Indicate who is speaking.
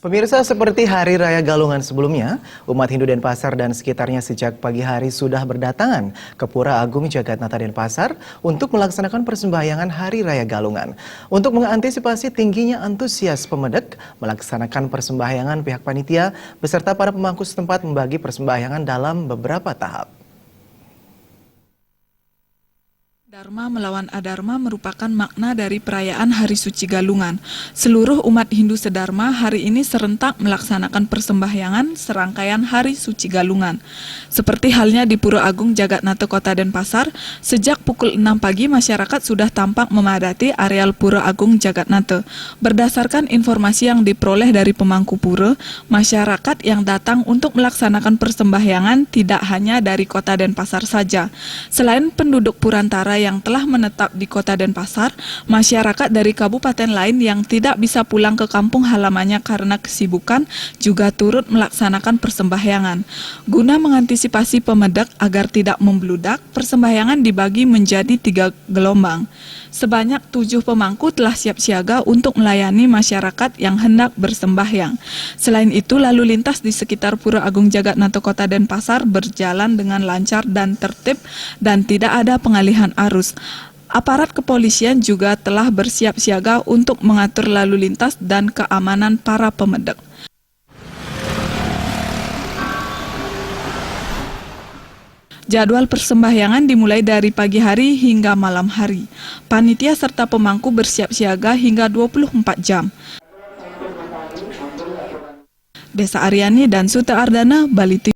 Speaker 1: Pemirsa, seperti Hari Raya Galungan sebelumnya, umat Hindu Denpasar dan sekitarnya sejak pagi hari sudah berdatangan ke Pura Agung Jagatnata Denpasar untuk melaksanakan persembahyangan Hari Raya Galungan. Untuk mengantisipasi tingginya antusias pemedek, melaksanakan persembahyangan pihak panitia beserta para pemangku setempat membagi persembahyangan dalam beberapa tahap.
Speaker 2: Dharma melawan Adharma merupakan makna dari perayaan Hari Suci Galungan. Seluruh umat Hindu sedharma hari ini serentak melaksanakan persembahyangan serangkaian Hari Suci Galungan. Seperti halnya di Pura Agung Jagatnata Kota Denpasar, sejak pukul 6 pagi masyarakat sudah tampak memadati areal Pura Agung Jagatnata. Berdasarkan informasi yang diperoleh dari pemangku pura, masyarakat yang datang untuk melaksanakan persembahyangan tidak hanya dari Kota Denpasar saja. Selain penduduk Purantara yang telah menetap di Kota Denpasar, masyarakat dari kabupaten lain yang tidak bisa pulang ke kampung halamannya karena kesibukan juga turut melaksanakan persembahyangan. Guna mengantisipasi pemedek agar tidak membludak, persembahyangan dibagi menjadi 3 gelombang. Sebanyak 7 pemangku telah siap siaga untuk melayani masyarakat yang hendak bersembahyang. Selain itu, lalu lintas di sekitar Pura Agung Jagatnata Kota Denpasar berjalan dengan lancar dan tertib dan tidak ada pengalihan arus. Aparat kepolisian juga telah bersiap siaga untuk mengatur lalu lintas dan keamanan para pemedek. Jadwal persembahyangan dimulai dari pagi hari hingga malam hari. Panitia serta pemangku bersiap siaga hingga 24 jam. Desa Aryani dan Suta Ardana, Bali TV.